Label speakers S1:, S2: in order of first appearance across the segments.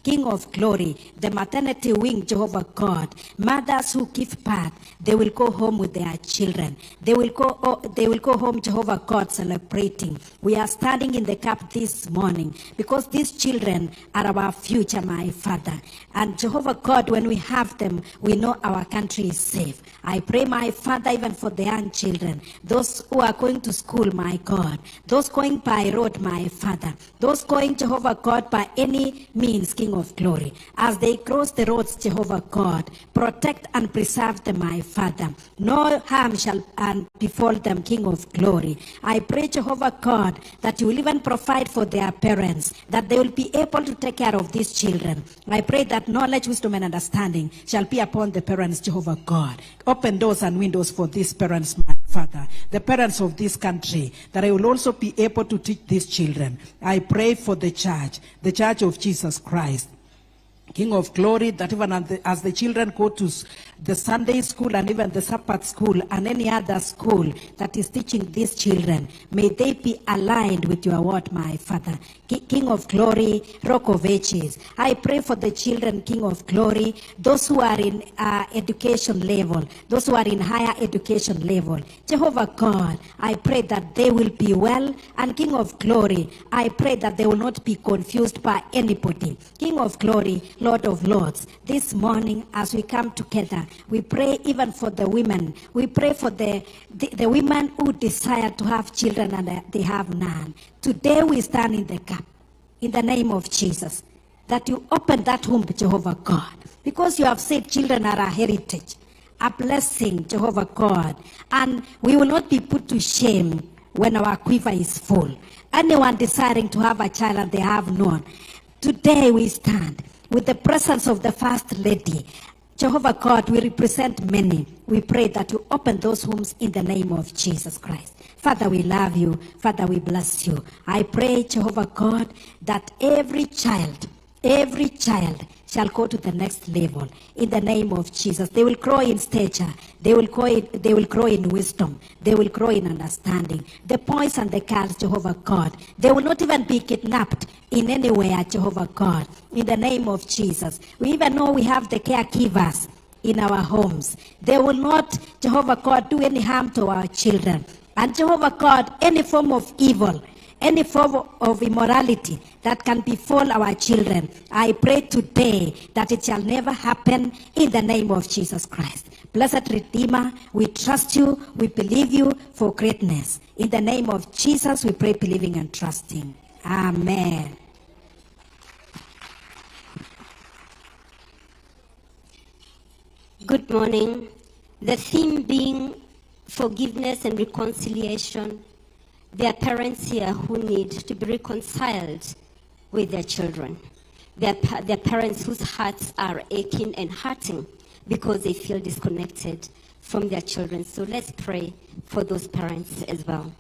S1: King of glory, the maternity wing, Jehovah God, mothers who give birth, they will go home with their children. They will go home, Jehovah God, celebrating. We are standing in the gap this morning because these children are our future, my Father. And Jehovah God, when we have them, we know our country is safe. I pray, my Father, even for the young children, those who are going to school, my God, those going by road, my Father, those going, Jehovah God, by any means, King of glory, as they cross the roads, Jehovah God, protect and preserve them, my Father. No harm shall befall them, King of glory. I pray, Jehovah God, that you will even provide for their parents, that they will be able to take care of these children. I pray that knowledge, wisdom, and understanding shall be upon the parents, Jehovah God. Open doors and windows for these parents, my Father, the parents of this country, that I will also be able to teach these children. I pray for the church of Jesus Christ. King of glory, that even as the children go to the Sunday school and even the Sabbath school and any other school that is teaching these children, may they be aligned with your word, my Father. King of glory, Rock of Ages, I pray for the children, King of glory, those who are in education level, those who are in higher education level. Jehovah God, I pray that they will be well, and King of glory, I pray that they will not be confused by anybody. King of glory, Lord of Lords, this morning as we come together, we pray even for the women. We pray for the women who desire to have children and they have none. Today we stand in the gap, in the name of Jesus, that you open that womb, Jehovah God, because you have said children are a heritage, a blessing, Jehovah God, and we will not be put to shame when our quiver is full. Anyone desiring to have a child and they have none, today we stand with the presence of the First Lady. Jehovah God, we represent many. We pray that you open those wombs in the name of Jesus Christ. Father, we love you. Father, we bless you. I pray, Jehovah God, that every child shall go to the next level in the name of Jesus. They will grow in stature. They will grow in wisdom. They will grow in understanding. The boys and the girls, Jehovah God, they will not even be kidnapped in anywhere, Jehovah God, in the name of Jesus. We even know we have the caregivers in our homes. They will not, Jehovah God, do any harm to our children. And Jehovah God, any form of evil, any form of immorality that can befall our children, I pray today that it shall never happen in the name of Jesus Christ. Blessed Redeemer, we trust you, we believe you for greatness. In the name of Jesus, we pray, believing and trusting. Amen.
S2: Good morning. The theme being forgiveness and reconciliation. There are parents here who need to be reconciled with their children. There are parents whose hearts are aching and hurting because they feel disconnected from their children. So let's pray for those parents as well.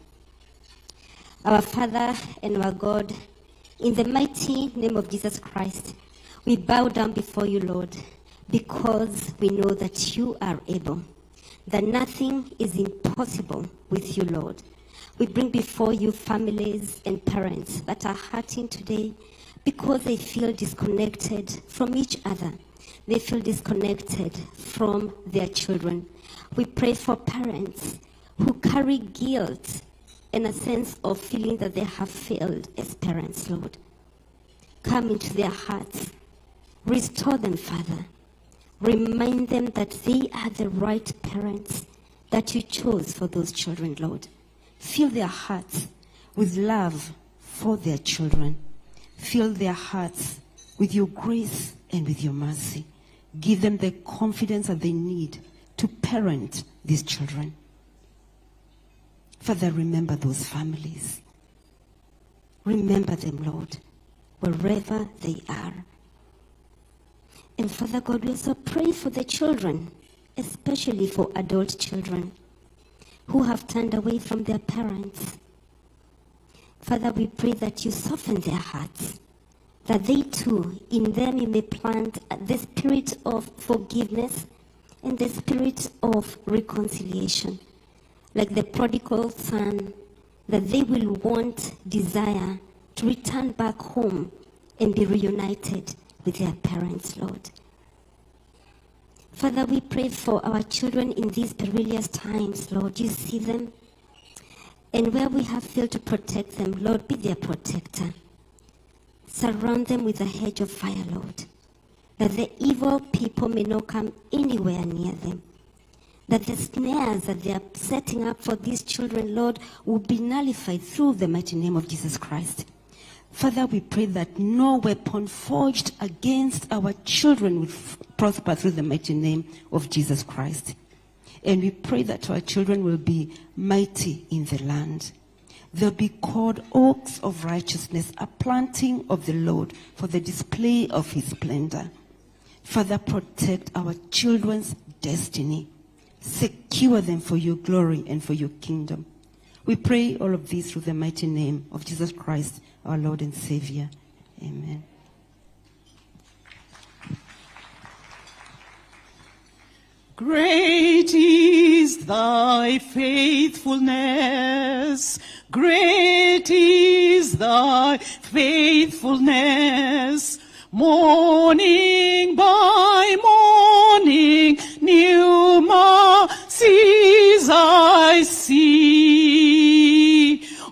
S2: Our Father and our God, in the mighty name of Jesus Christ, we bow down before you, Lord, because we know that you are able, that nothing is impossible with you, Lord. We bring before you families and parents that are hurting today because they feel disconnected from each other. They feel disconnected from their children. We pray for parents who carry guilt and a sense of feeling that they have failed as parents, Lord. Come into their hearts. Restore them, Father. Remind them that they are the right parents that you chose for those children, Lord. Fill their hearts with love for their children. Fill their hearts with your grace and with your mercy. Give them the confidence that they need to parent these children. Father, remember those families. Remember them, Lord, wherever they are. And Father God, we also pray for the children, especially for adult children who have turned away from their parents. Father, we pray that you soften their hearts, that they too, in them you may plant the spirit of forgiveness and the spirit of reconciliation. Like the prodigal son, that they will desire to return back home and be reunited with their parents, Lord. Father, we pray for our children in these perilous times, Lord. You see them. And where we have failed to protect them, Lord, be their protector. Surround them with a hedge of fire, Lord, that the evil people may not come anywhere near them. That the snares that they are setting up for these children, Lord, will be nullified through the mighty name of Jesus Christ. Father, we pray that no weapon forged against our children will prosper through the mighty name of Jesus Christ. And we pray that our children will be mighty in the land. They'll be called oaks of righteousness, a planting of the Lord for the display of his splendor. Father, protect our children's destiny. Secure them for your glory and for your kingdom. We pray all of this through the mighty name of Jesus Christ, our Lord and Savior. Amen.
S3: Great is thy faithfulness. Great is thy faithfulness. Morning by morning, new mercies I see.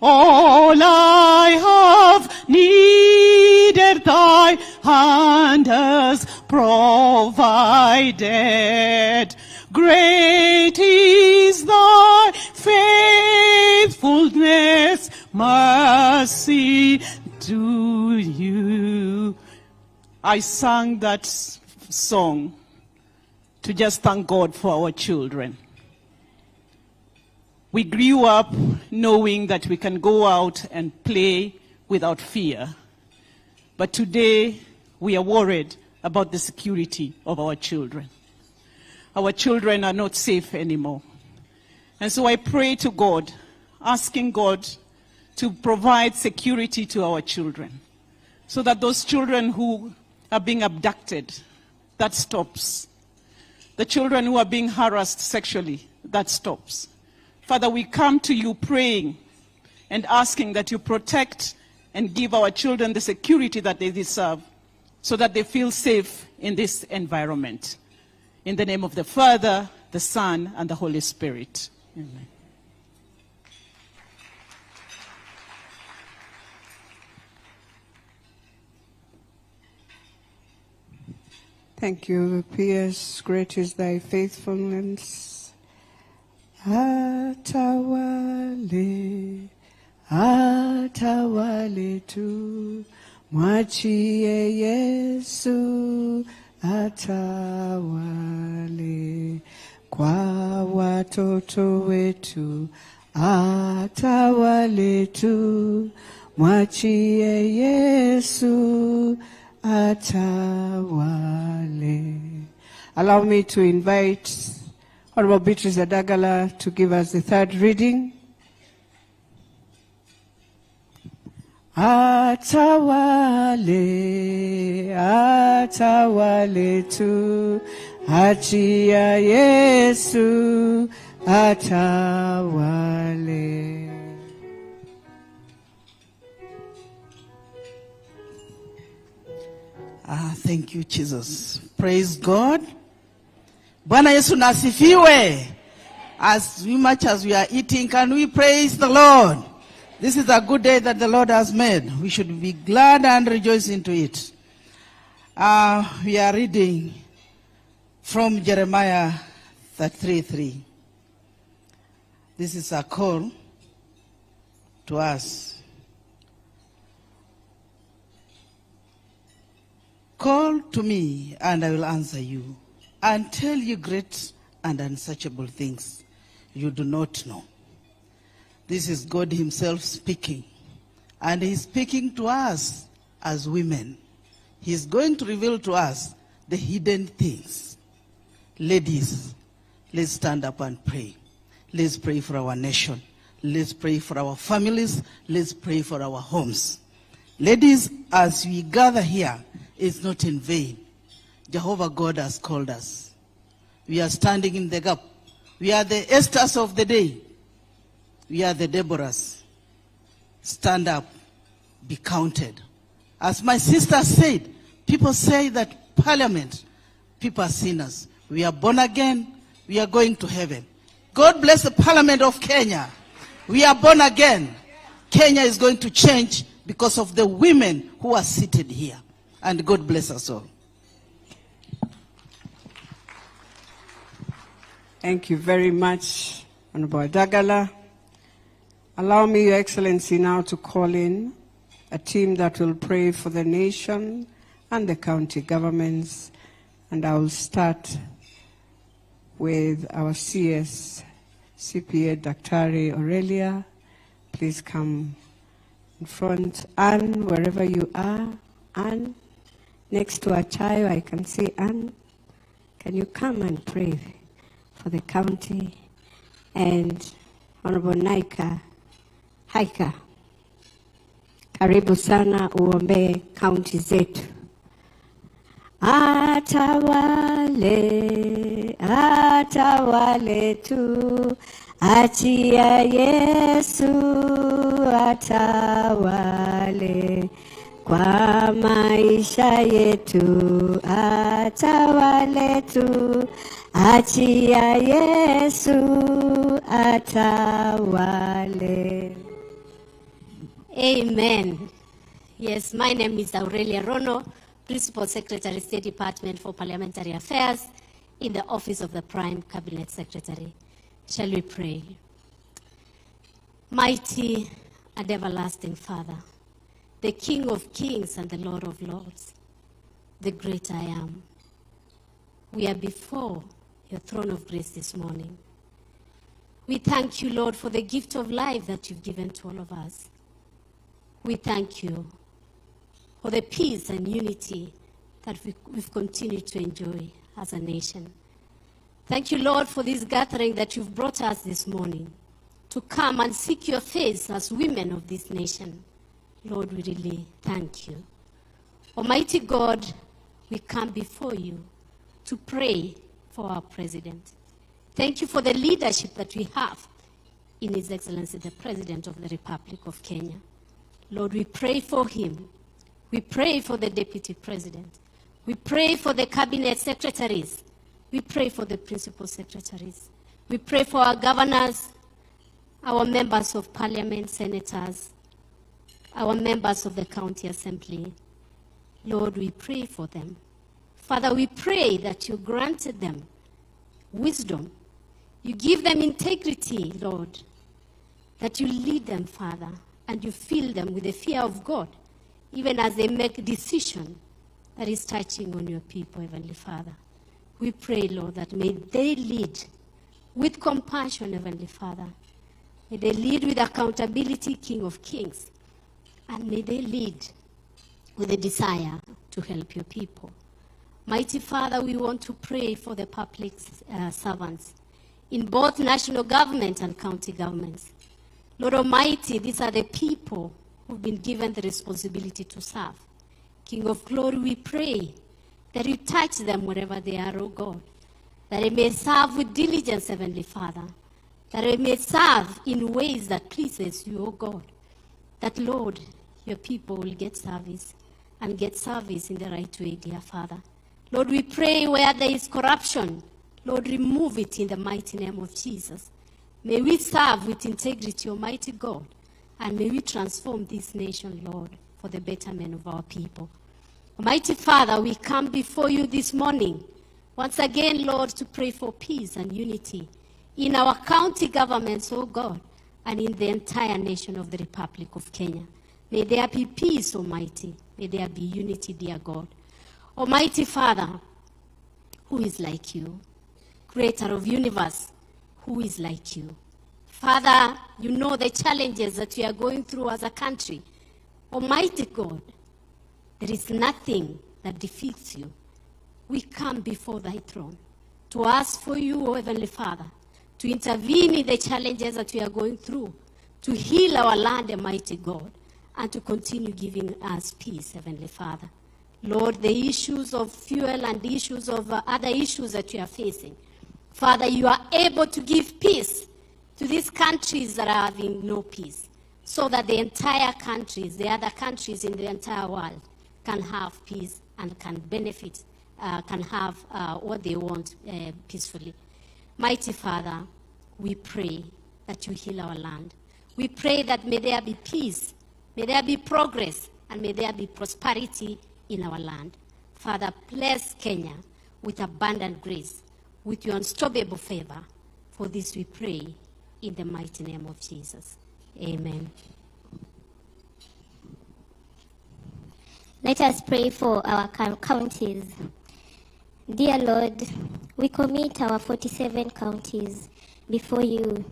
S3: All I have needed, thy hand has provided. Great is thy faithfulness, mercy to you. I sang that song to just thank God for our children. We grew up knowing that we can go out and play without fear. But today, we are worried about the security of our children. Our children are not safe anymore. And so I pray to God, asking God to provide security to our children, so that those children who are being abducted, that stops. The children who are being harassed sexually, that stops. Father, we come to you praying and asking that you protect and give our children the security that they deserve, so that they feel safe in this environment. In the name of the Father, the Son, and the Holy Spirit. Amen.
S4: Thank you, P.S. Great is thy faithfulness. Atawale, atawale tu, mwachie Yesu, atawale. Kwa watoto wetu, atawale tu, mwachie Yesu, atawale. Allow me to invite Honorable Beatrice Adagala to give us the third reading. Atawale, atawale tu, achia Yesu, atawale.
S5: Thank you, Jesus. Praise God. Bwana Yesu nasifiwe. As much as we are eating, can we praise the Lord? This is a good day that the Lord has made. We should be glad and rejoice into it. We are reading from Jeremiah 33:3. This is a call to us. Call to me, and I will answer you, and tell you great and unsearchable things you do not know. This is God himself speaking, and he's speaking to us as women. He's going to reveal to us the hidden things. Ladies, let's stand up and pray. Let's pray for our nation. Let's pray for our families. Let's pray for our homes. Ladies, as we gather here, it's not in vain. Jehovah God has called us. We are standing in the gap. We are the Esthers of the day. We are the Deborahs. Stand up, be counted, As my sister said, people say that Parliament, people are sinners. We are born again, we are going to heaven. God bless the Parliament of Kenya. We are born again. Kenya is going to change because of the women who are seated here. And God bless us all.
S4: Thank you very much, Honorable Dagala. Allow me, Your Excellency, now to call in a team that will pray for the nation and the county governments. And I will start with our CS, CPA Daktari Aurelia. Please come in front. Anne, wherever you are. Anne, next to Achayo, I can see Anne. Can you come and pray for the county? And Honorable Haika, karibu sana uombe county zetu. Atawale tu, achia Yesu atawale kwa maisha yetu, atawale tu, achia Yesu atawale.
S2: Amen. Yes, my name is Aurelia Rono, Principal Secretary, State Department for Parliamentary Affairs in the Office of the Prime Cabinet Secretary. Shall we pray? Mighty and everlasting Father, the King of Kings and the Lord of Lords, the great I am, we are before your throne of grace this morning. We thank you, Lord, for the gift of life that you've given to all of us. We thank you for the peace and unity that we've continued to enjoy as a nation. Thank you, Lord, for this gathering that you've brought us this morning to come and seek your face as women of this nation. Lord, we really thank you. Almighty God, we come before you to pray for our president. Thank you for the leadership that we have in His Excellency, the President of the Republic of Kenya. Lord, we pray for him. We pray for the Deputy President. We pray for the Cabinet Secretaries. We pray for the Principal Secretaries. We pray for our governors, our members of Parliament, senators, our members of the County Assembly. Lord, we pray for them. Father, we pray that you granted them wisdom. You give them integrity, Lord, that you lead them, Father, and you fill them with the fear of God, even as they make a decision that is touching on your people, Heavenly Father. We pray, Lord, that may they lead with compassion, Heavenly Father. May they lead with accountability, King of Kings. And may they lead with a desire to help your people. Mighty Father, we want to pray for the public servants in both national government and county governments. Lord Almighty, these are the people who've been given the responsibility to serve. King of Glory, we pray that you touch them wherever they are, O God, that they may serve with diligence, Heavenly Father, that they may serve in ways that pleases you, O God, that, Lord, your people will get service and get service in the right way, dear Father. Lord, we pray where there is corruption, Lord, remove it in the mighty name of Jesus. May we serve with integrity, Almighty God, and may we transform this nation, Lord, for the betterment of our people. Almighty Father, we come before you this morning, once again, Lord, to pray for peace and unity in our county governments, oh God, and in the entire nation of the Republic of Kenya. May there be peace, Almighty. May there be unity, dear God. Almighty Father, who is like you? Creator of universe, who is like you? Father, you know the challenges that we are going through as a country. Almighty God, there is nothing that defeats you. We come before thy throne to ask for you, O Heavenly Father, to intervene in the challenges that we are going through, to heal our land, Almighty God, and to continue giving us peace, Heavenly Father. Lord, the issues of fuel and the issues of other issues that we are facing, Father, you are able to give peace to these countries that are having no peace. so that the entire countries, the other countries in the entire world, can have peace and can benefit, can have what they want peacefully. Mighty Father, we pray that you heal our land. We pray that may there be peace, may there be progress, and may there be prosperity in our land. Father, bless Kenya with abundant grace, with your unstoppable favor. For this we pray in the mighty name of Jesus. Amen.
S6: Let us pray for our counties. Dear Lord, we commit our 47 counties before you,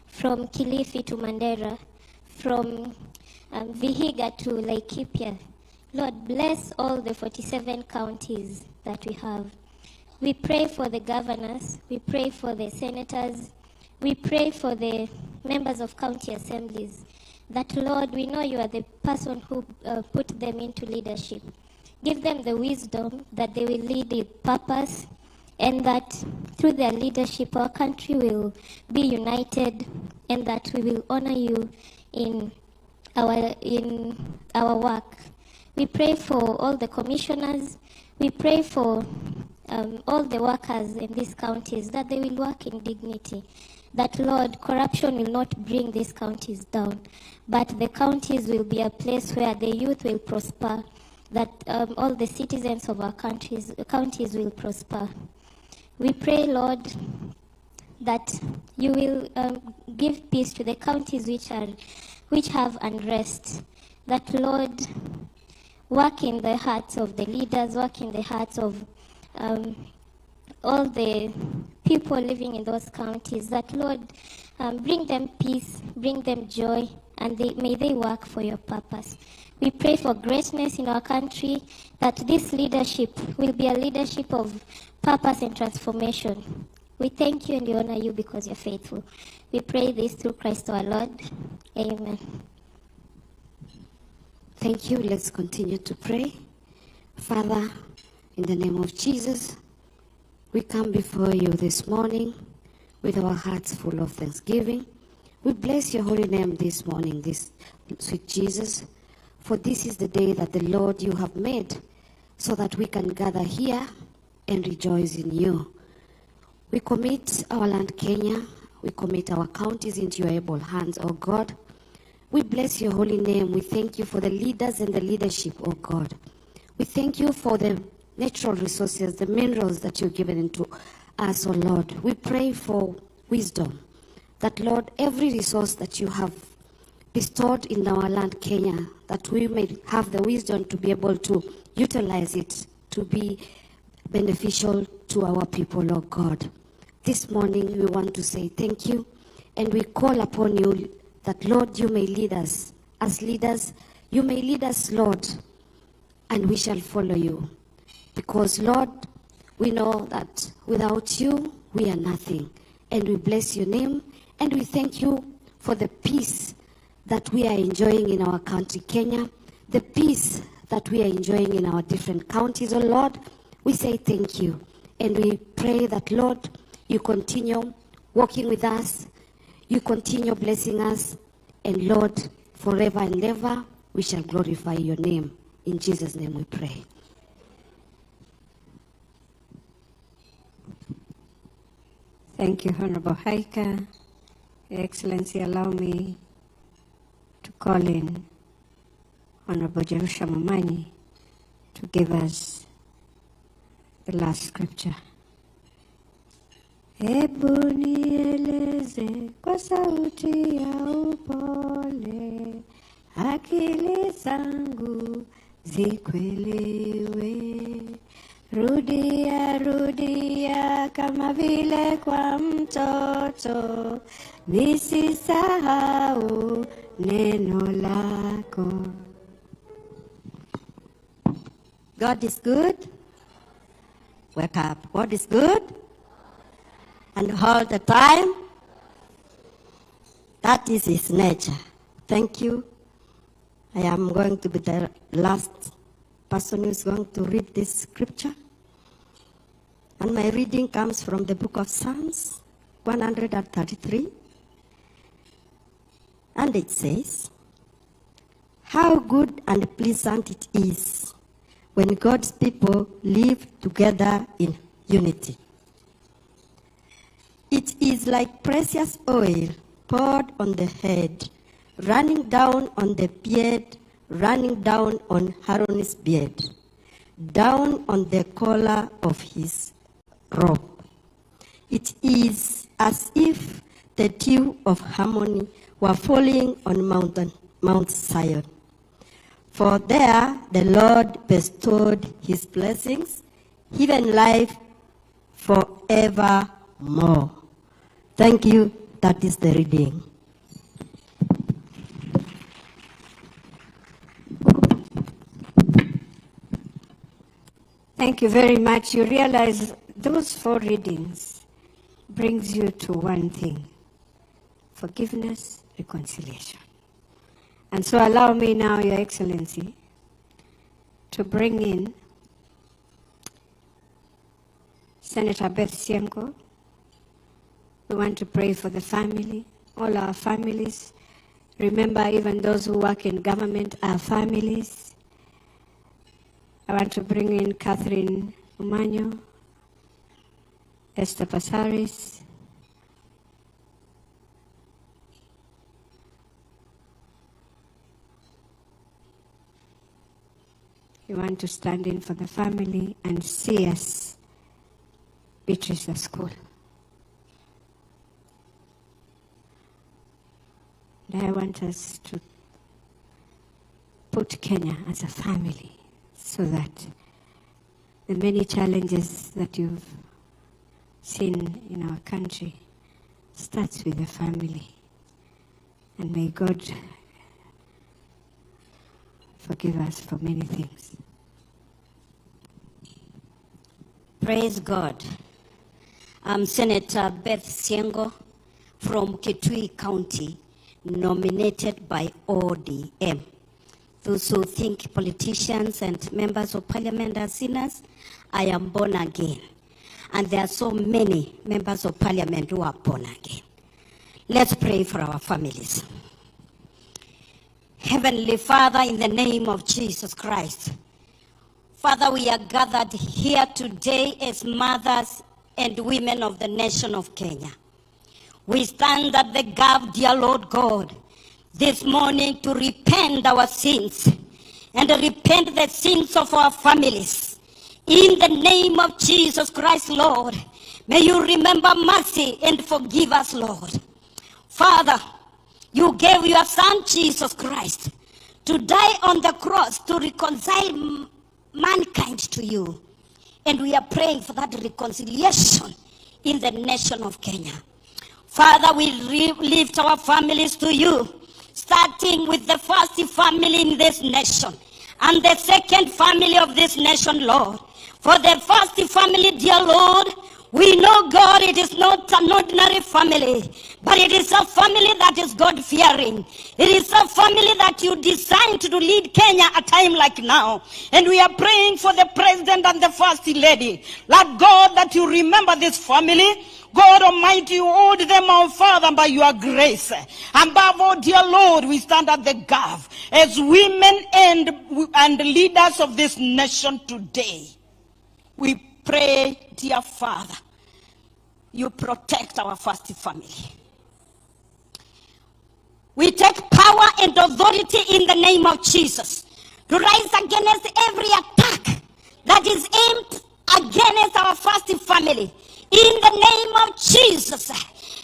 S6: from Kilifi to Mandera, from Vihiga to Laikipia. Lord, bless all the 47 counties that we have. We pray for the governors, we pray for the senators, we pray for the members of county assemblies, that, Lord, we know you are the person who put them into leadership. Give them the wisdom that they will lead with purpose, and that through their leadership our country will be united, and that we will honor you in our work. We pray for all the commissioners. We pray for all the workers in these counties, that they will work in dignity. That, Lord, corruption will not bring these counties down, but the counties will be a place where the youth will prosper, that all the citizens of our counties will prosper. We pray, Lord, that you will give peace to the counties which have unrest. That, Lord, work in the hearts of the leaders, work in the hearts of all the people living in those counties. That, Lord, bring them peace, bring them joy, and may they work for your purpose. We pray for greatness in our country, that this leadership will be a leadership of purpose and transformation. We thank you and we honor you because you're faithful. We pray this through Christ our Lord. Amen.
S1: Thank you. Let's continue to pray. Father, in the name of Jesus, we come before you this morning with our hearts full of thanksgiving. We bless your holy name this morning, this sweet Jesus, for this is the day that the Lord you have made, so that we can gather here and rejoice in you. We commit our land, Kenya. We commit our counties into your able hands, O God. We bless your holy name. We thank you for the leaders and the leadership, O God. We thank you for the natural resources, the minerals that you've given into us, O Lord. We pray for wisdom, that, Lord, every resource that you have bestowed in our land, Kenya, that we may have the wisdom to be able to utilize it to be beneficial to our people, oh God. This morning we want to say thank you, and we call upon you that, Lord, you may lead us. As leaders, you may lead us, Lord, and we shall follow you. Because, Lord, we know that without you, we are nothing. And we bless your name, and we thank you for the peace that we are enjoying in our country, Kenya, the peace that we are enjoying in our different counties, oh Lord. We say thank you, and we pray that, Lord, you continue walking with us, you continue blessing us, and Lord, forever and ever, we shall glorify your name. In Jesus' name we pray.
S4: Thank you, Honorable Haika. Your Excellency, allow me to call in Honorable Jerusha Mamani to give us the last scripture. Hebu nieleze kwa sauti ya upole, akili zangu zikuelewe. Rudia, rudia kama vile kwa mtoto, nisisahau neno lako.
S2: God is good. Wake up. God is good. And all the time. That is his nature. Thank you. I am going to be the last person who is going to read this scripture. And my reading comes from the book of Psalms 133. And it says,
S7: How good and pleasant it is when God's people live together in unity. It is like precious oil poured on the head, running down on the beard, running down on Aaron's beard, down on the collar of his robe. It is as if the dew of harmony were falling on Mount Zion. For there the Lord bestowed his blessings, even life forevermore. Thank you. That is the reading.
S1: Thank you very much. You realize those 4 readings brings you to one thing: forgiveness, reconciliation. And so allow me now, Your Excellency, to bring in Senator Beth Siemko. We want to pray for the family, all our families. Remember, even those who work in government are families. I want to bring in Catherine Umanyo, Esther Pasaris, you want to stand in for the family and see us Beatrice School. And I want us to put Kenya as a family so that the many challenges that you've seen in our country starts with the family. And may God forgive us for many things.
S2: Praise God. I'm Senator Beth Siengo from Kitui County, nominated by ODM. Those who think politicians and members of parliament are sinners, I am born again. And there are so many members of parliament who are born again. Let's pray for our families. Heavenly Father, in the name of Jesus Christ, Father, we are gathered here today as mothers and women of the nation of Kenya. We stand at the gap, dear Lord God, this morning to repent our sins and repent the sins of our families. In the name of Jesus Christ, Lord, may you remember mercy and forgive us, Lord. Father, you gave your Son, Jesus Christ, to die on the cross to reconcile mankind to you. And we are praying for that reconciliation in the nation of Kenya. Father, we lift our families to you, starting with the first family in this nation and the second family of this nation, Lord. For the first family, dear Lord, we know, God, it is not an ordinary family, but it is a family that is God-fearing. It is a family that you designed to lead Kenya at a time like now. And we are praying for the president and the first lady. Lord God, that you remember this family. God Almighty, you hold them, our Father, by your grace. Above all, dear Lord, we stand at the gap as women and leaders of this nation today. We pray, dear Father, you protect our first family. We take power and authority in the name of Jesus to rise against every attack that is aimed against our first family. In the name of Jesus,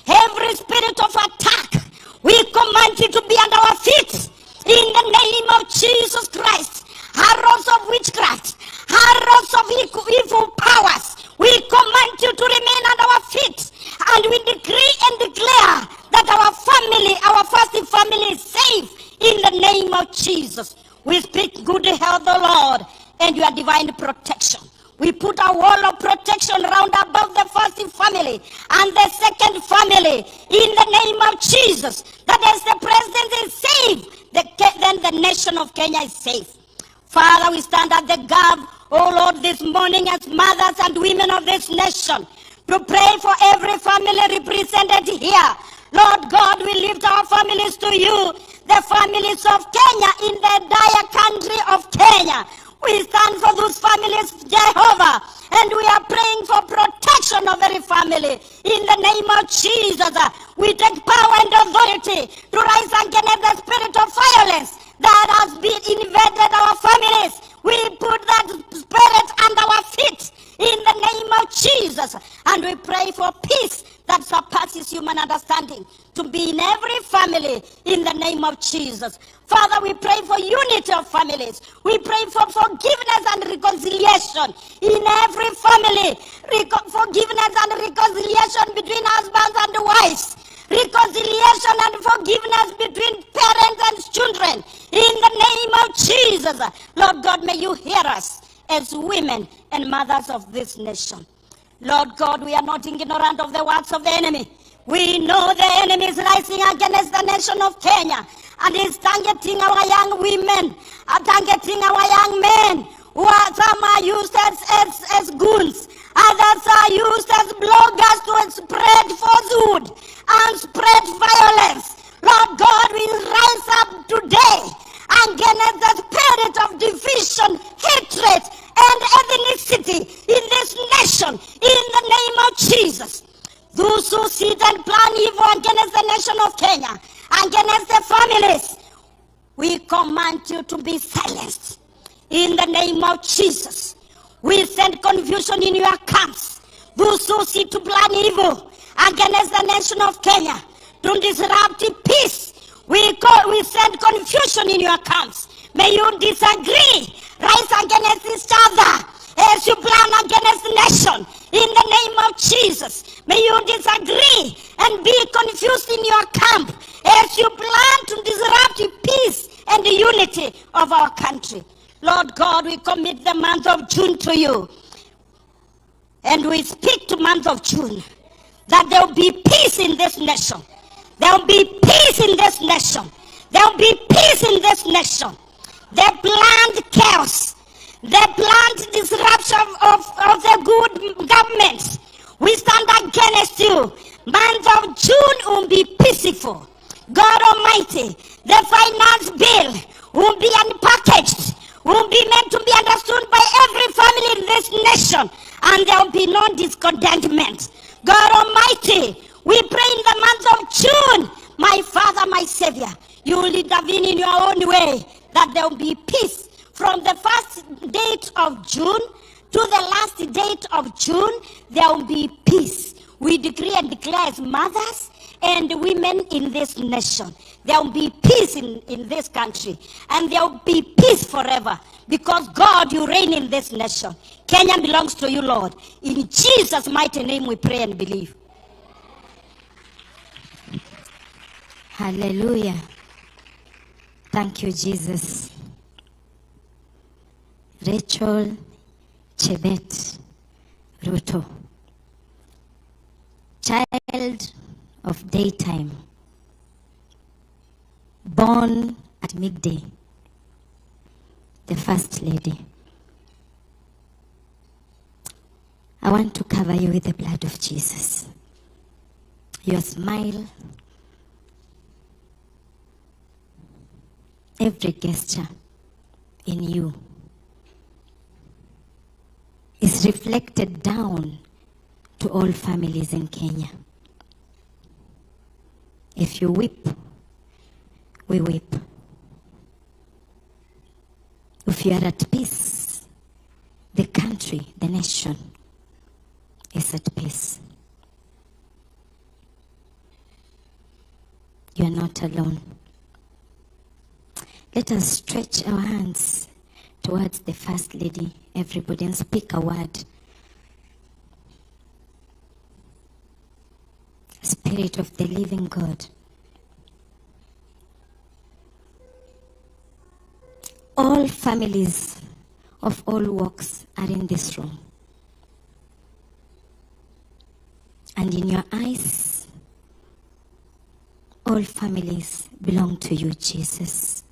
S2: every spirit of attack, we command you to be under our feet. In the name of Jesus Christ, arrows of witchcraft, arrows of evil powers, we command you to remain under our feet. And we decree and declare that our family, our first family is safe in the name of Jesus. We speak good health, O Lord, and your divine protection. We put a wall of protection round about the first family and the second family in the name of Jesus. That as the president is safe, then the nation of Kenya is safe. Father, we stand at the gap, oh Lord, this morning as mothers and women of this nation to pray for every family represented here.
S8: Lord God, we lift our families to you, the families of Kenya in the dire country of Kenya. We stand for those families, Jehovah, and we are praying for protection of every family. In the name of Jesus, we take power and authority to rise against the spirit of violence that has been invaded our families. We put that spirit under our feet in the name of Jesus, and we pray for peace that surpasses human understanding to be in every family in the name of Jesus. Father, we pray for unity of families. We pray for forgiveness and reconciliation in every family. Forgiveness and reconciliation between husbands and wives. Reconciliation and forgiveness between parents and children. In the name of Jesus. Lord God, may you hear us as women and mothers of this nation. Lord God, we are not ignorant of the works of the enemy. We know the enemy is rising against the nation of Kenya, and is targeting our young women, targeting our young men, who are, some are used as goons, others are used as bloggers to spread falsehood and spread violence. Lord God, we rise up today against the spirit of division, hatred, and ethnicity in this nation, in the name of Jesus. Those who sit and plan evil against the nation of Kenya, against the families, we command you to be silenced. In the name of Jesus, we send confusion in your camps. Those who sit to plan evil against the nation of Kenya, to disrupt peace, we send confusion in your camps. May you disagree, rise against each other as you plan against the nation. In the name of Jesus, may you disagree and be confused in your camp as you plan to disrupt peace and the unity of our country. Lord God, we commit the month of June to you. And we speak to month of June that there will be peace in this nation. There will be peace in this nation. There will be peace in this nation. The planned chaos, the planned disruption of the good government, we stand against you. Month of June will be peaceful. God Almighty, the finance bill will be unpackaged, will be meant to be understood by every family in this nation, and there will be no discontentment. God Almighty, we pray in the month of June, my Father, my Savior, you will intervene in your own way, that there will be peace. From the first date of June to the last date of June, there will be peace. We decree and declare as mothers and women in this nation, there will be peace in this country, and there will be peace forever, because God, you reign in this nation. Kenya belongs to you, Lord. In Jesus' mighty name we pray and believe.
S1: Hallelujah. Thank you, Jesus. Rachel Chebet Ruto, child of daytime, born at midday, the First Lady. I want to cover you with the blood of Jesus. Your smile, every gesture in you is reflected down to all families in Kenya. If you weep, we weep. If you are at peace, the country, the nation is at peace. You are not alone. Let us stretch our hands towards the First Lady, everybody, and speak a word. Spirit of the living God, all families of all walks are in this room. And in your eyes, all families belong to you, Jesus.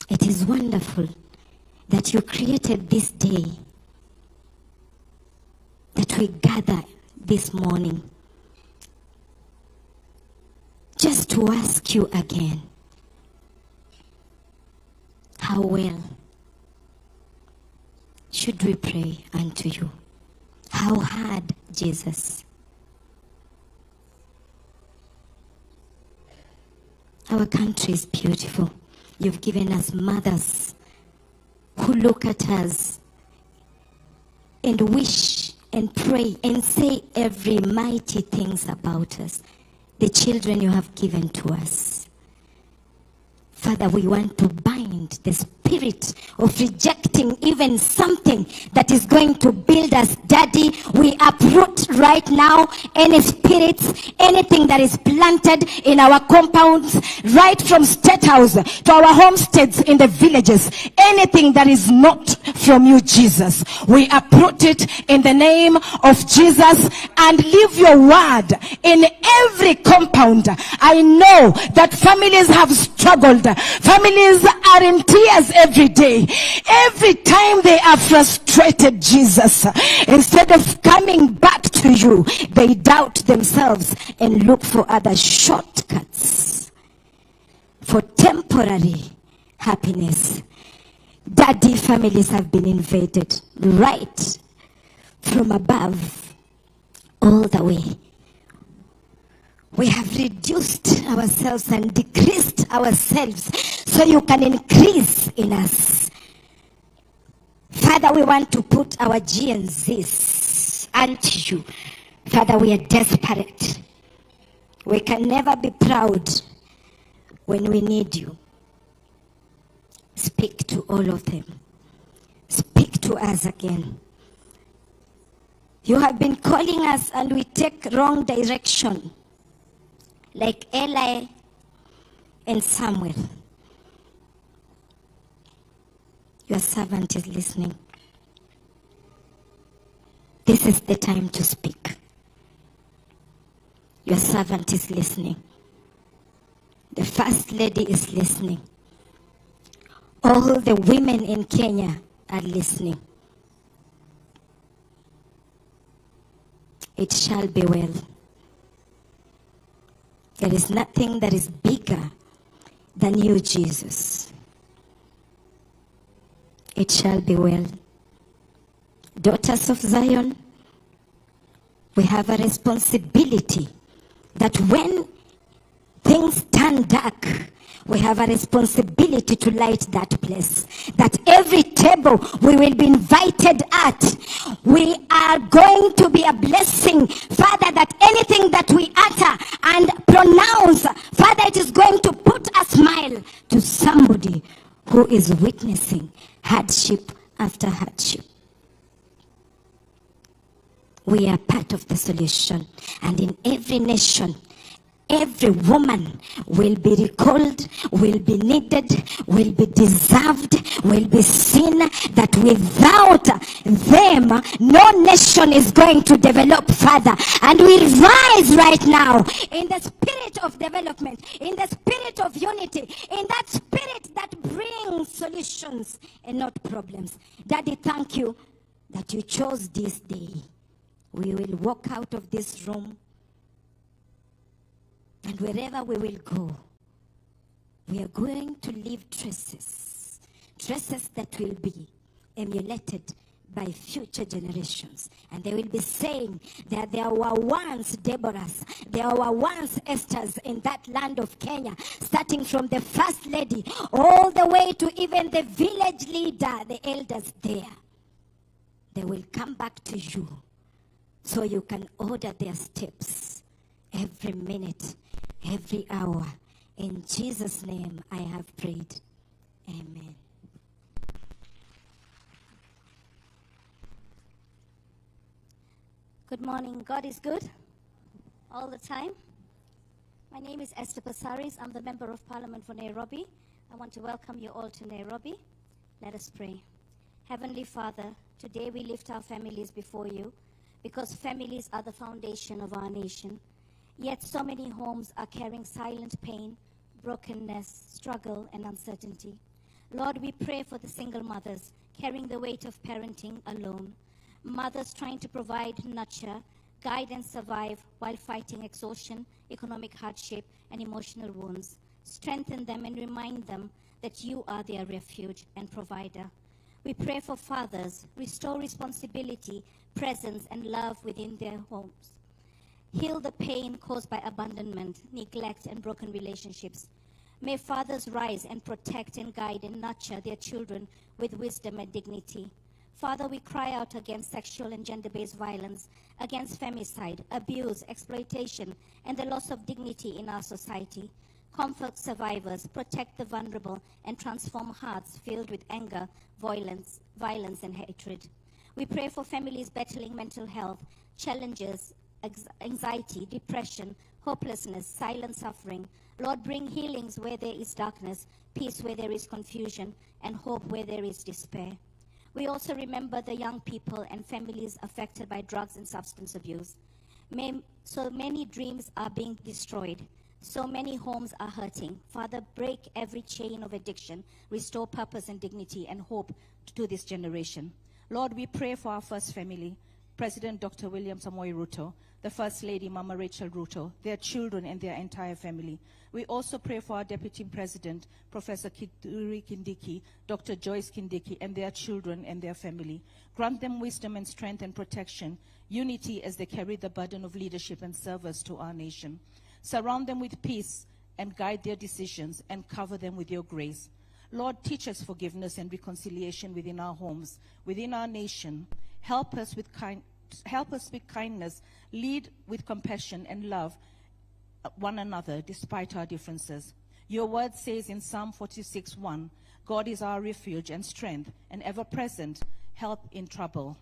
S1: It is wonderful that you created this day we gather this morning just to ask you again, how well should we pray unto you? How hard, Jesus? Our country is beautiful. You've given us mothers who look at us and wish and pray and say every mighty things about us. The children you have given to us. Father, we want to bind the spirit of rejecting even something that is going to build us. Daddy, we uproot right now any spirits, anything that is planted in our compounds, right from State House to our homesteads in the villages. Anything that is not from you, Jesus, we uproot it in the name of Jesus and leave your word in every compound. I know that families have struggled. Families are in tears every day. Every time they are frustrated, Jesus, instead of coming back to you, they doubt themselves and look for other shortcuts for temporary happiness. Daddy, families have been invaded right from above all the way. We have reduced ourselves and decreased ourselves so you can increase in us. Father, we want to put our G&Zs unto you. Father, we are desperate. We can never be proud when we need you. Speak to all of them. Speak to us again. You have been calling us and we take wrong direction. Like Eli and Samuel. Your servant is listening. This is the time to speak. Your servant is listening. The First Lady is listening. All the women in Kenya are listening. It shall be well. There is nothing that is bigger than you, Jesus. It shall be well. Daughters of Zion, we have a responsibility that when things turn dark, we have a responsibility to light that place. That every table we will be invited at, we are going to be a blessing. Father, that anything that we utter and pronounce, Father, it is going to put a smile to somebody who is witnessing hardship after hardship. We are part of the solution. And in every nation, every woman will be recalled, will be needed, will be deserved, will be seen, that without them, no nation is going to develop further. And we rise right now in the spirit of development, in the spirit of unity, in that spirit that brings solutions and not problems. Daddy, thank you that you chose this day. We will walk out of this room, and wherever we will go, we are going to leave traces that will be emulated by future generations. And they will be saying that there were once Deborahs, there were once Esthers in that land of Kenya, starting from the First Lady all the way to even the village leader, the elders there. They will come back to you so you can order their steps every minute, every hour. In Jesus' name I have prayed. Amen.
S6: Good morning. God is good all the time. My name is Esther Pasaris. I'm the Member of Parliament for Nairobi. I want to welcome you all to Nairobi. Let us pray. Heavenly Father, today we lift our families before you because families are the foundation of our nation. Yet so many homes are carrying silent pain, brokenness, struggle, and uncertainty. Lord, we pray for the single mothers carrying the weight of parenting alone. mothers trying to provide, nurture, guide, and survive while fighting exhaustion, economic hardship, and emotional wounds. Strengthen them and remind them that you are their refuge and provider. We pray for fathers, restore responsibility, presence, and love within their homes. Heal the pain caused by abandonment, neglect, and broken relationships. May fathers rise and protect and guide and nurture their children with wisdom and dignity. Father, we cry out against sexual and gender-based violence, against femicide, abuse, exploitation, and the loss of dignity in our society. Comfort survivors, protect the vulnerable, and transform hearts filled with anger, violence, and hatred. We pray for families battling mental health, challenges, anxiety, depression, hopelessness, silent suffering. Lord, bring healings where there is darkness, peace where there is confusion, and hope where there is despair. We also remember the young people and families affected by drugs and substance abuse. So many dreams are being destroyed. So many homes are hurting. Father, break every chain of addiction, restore purpose and dignity and hope to this generation. Lord, we pray for our first family, President Dr. William Samoei Ruto, the First Lady Mama Rachel Ruto, their children and their entire family. We also pray for our Deputy President, Professor Kithure Kindiki, Dr. Joyce Kindiki, and their children and their family. Grant them wisdom and strength and protection, unity as they carry the burden of leadership and service to our nation. Surround them with peace and guide their decisions and cover them with your grace. Lord, teach us forgiveness and reconciliation within our homes, within our nation. Help us with kindness, lead with compassion and love one another despite our differences. Your word says in Psalm 46:1, God is our refuge and strength and ever-present help in trouble.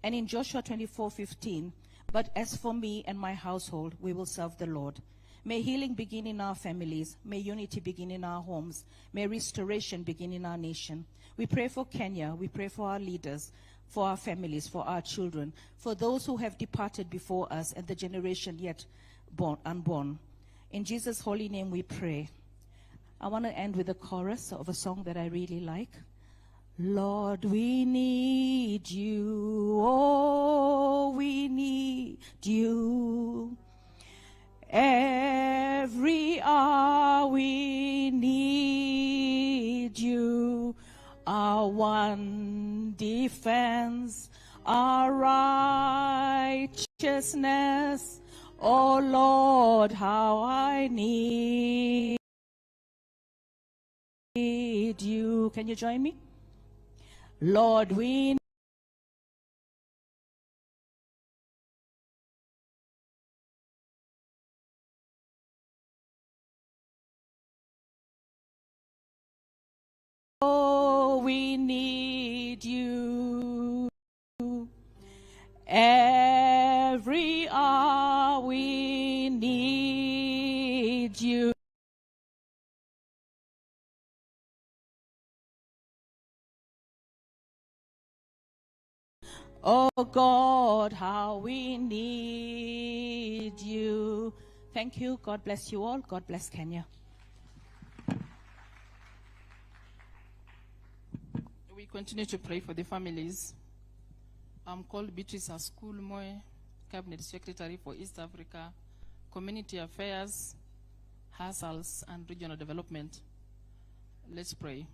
S6: And in Joshua 24:15, but as for me and my household, we will serve the Lord. May healing begin in our families. May unity begin in our homes. May restoration begin in our nation. We pray for Kenya. We pray for our leaders, for our families, for our children, for those who have departed before us and the generation yet unborn. In Jesus' holy name we pray. I want to end with a chorus of a song that I really like. Lord, we need you. Oh, we need you. Every hour we need you, our one defense, our righteousness. Oh Lord, how I need you. Can you join me? Lord, we we need you. Every hour we need you. Oh God, how we need you. Thank you. God bless you all. God bless Kenya.
S9: We continue to pray for the families. I'm called Beatrice Askul Moe, Cabinet Secretary for East Africa, Community Affairs, Hassles, and Regional Development. Let's pray.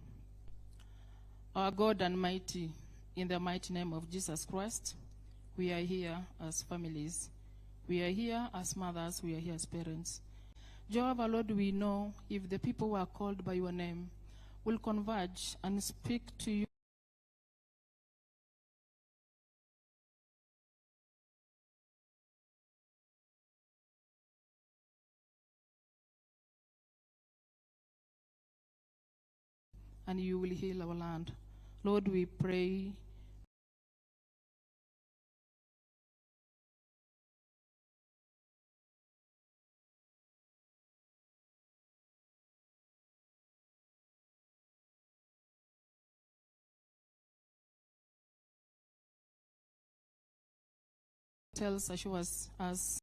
S9: Our God and mighty, in the mighty name of Jesus Christ, we are here as families. We are here as mothers. We are here as parents. Jehovah, Lord, we know if the people who are called by your name will converge and speak to you, and you will heal our land. Lord, we pray tells assures us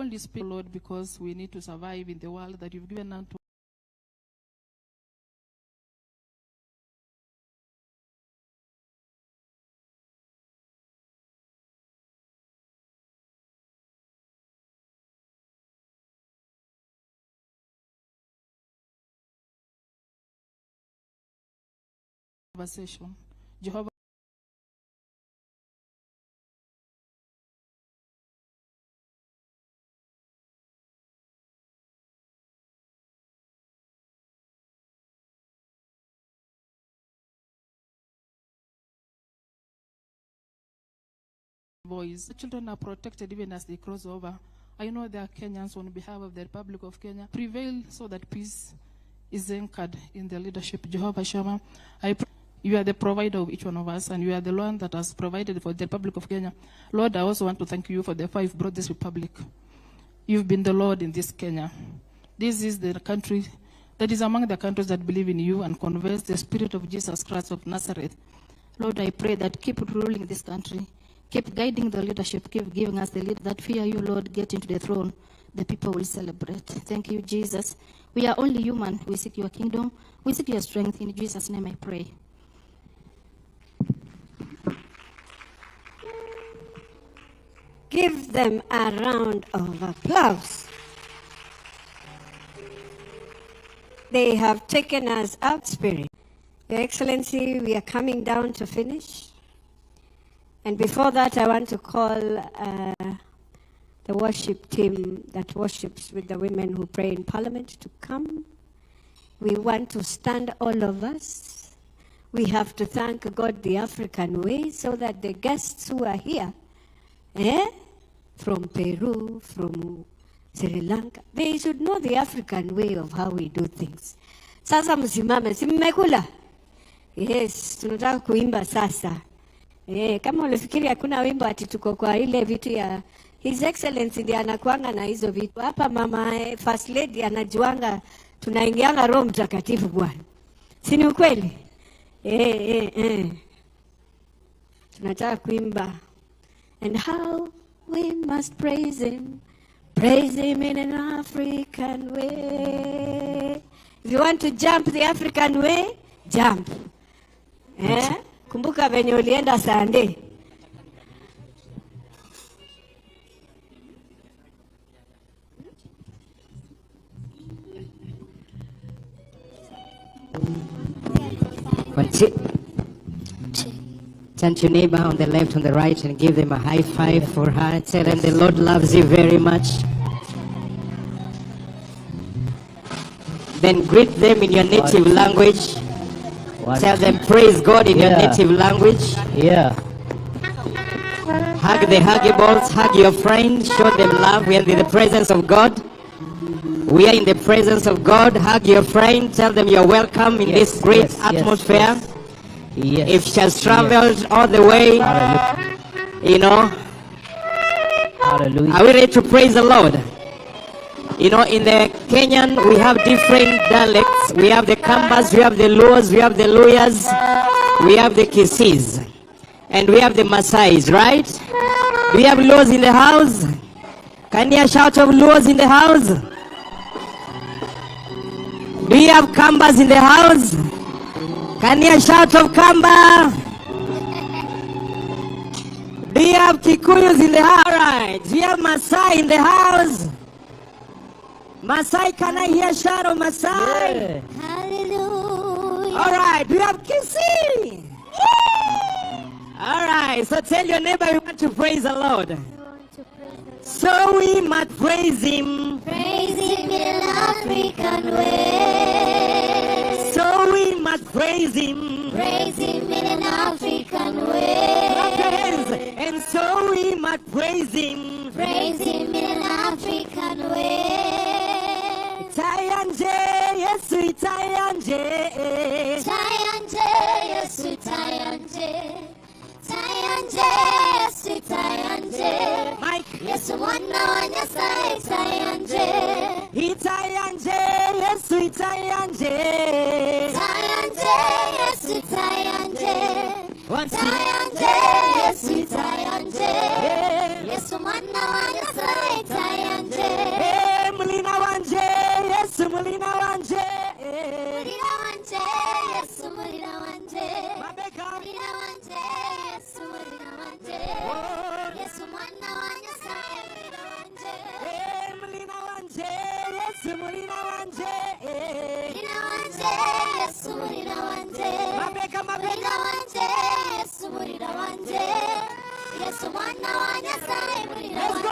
S9: only speak, Lord, because we need to survive in the world that you've given unto conversation. Jehovah, voice. The children are protected even as they cross over. I know there are Kenyans on behalf of the Republic of Kenya. Prevail so that peace is anchored in the leadership. Jehovah Shammah, I pray. You are the provider of each one of us, and you are the one that has provided for the Republic of Kenya. Lord, I also want to thank you for the fire you've brought this republic. You've been the Lord in this Kenya. This is the country that is among the countries that believe in you and converse the spirit of Jesus Christ of Nazareth. Lord, I pray that keep ruling this country. Keep guiding the leadership. Keep giving us the lead that fear you, Lord, get into the throne. The people will celebrate. Thank you, Jesus. We are only human. We seek your kingdom. We seek your strength. In Jesus' name I pray.
S8: Give them a round of applause. They have taken us out, Spirit. Your Excellency, we are coming down to finish. And before that, I want to call the worship team that worships with the women who pray in Parliament to come. We want to stand, all of us. We have to thank God the African way so that the guests who are here, from Peru, from Sri Lanka, they should know the African way of how we do things. Sasa msimame, si mmekula? Yes, tunataka kuimba sasa. Kama ulifikiri hakuna wimbo ati tuko kwa ile vitu ya His Excellency ndiye anakuanga na hizo vitu. Hapa mama First Lady anajuanga tunaingianga Roho Mtakatifu Bwana. Si ni ukweli? Tunataka kuimba. And how we must praise him in an African way. If you want to jump the African way, jump. Kumbuka venye ulienda Sunday.
S10: Turn to your neighbor on the left, on the right, and give them a high five for her. Tell them the Lord loves you very much. Then greet them in your native language. Tell them praise God in your native language. Hug the huggables, hug your friend, show them love. We are in the presence of God. We are in the presence of God. Hug your friend, tell them you're welcome in this great atmosphere. If she has traveled all the way, you know, are we ready to praise the Lord? You know, in the Kenyan, we have different dialects. We have the Kambas, we have the Luos, we have the Luyas, we have the Kisis, and we have the Maasais, right? Do we have Luos in the house? Can you hear a shout of Luos in the house? Do you have Kambas in the house? Can you hear a shout of Kamba? Do you have Kikuyus in the house? All right. Do you have Maasai in the house? Maasai, can I hear a shout of Maasai?
S6: Hallelujah.
S10: All right. Do you have Kisi? All right. So tell your neighbor you want to praise the Lord. So we must praise him.
S6: Praise him in an African way.
S10: So we must praise him.
S6: Praise him in an African way.
S10: Clap your hands. And so we must praise him.
S6: Praise him in an African way.
S10: Itayanje, Yesu itayanje.
S6: Itayanje, Yesu itayanje. Itayanje, Yesu itayanje.
S10: Mike.
S6: Yesu mwana wa Nyasaye itayanje.
S10: Itayanje, Yesu itayanje.
S6: Itayanje, Yesu itayanje.
S10: Once
S6: Itayanje, Yesu itayanje. Yesu mwana wa Nyasaye itayanje.
S1: wanje, Yesu mulina wanje.
S6: Mulina wanje, Yesu mulina wanje.
S1: Mabega,
S6: Mulina wanje, Yesu mulina wanje. Yesu mwana wa Nyasaye mulina wanje.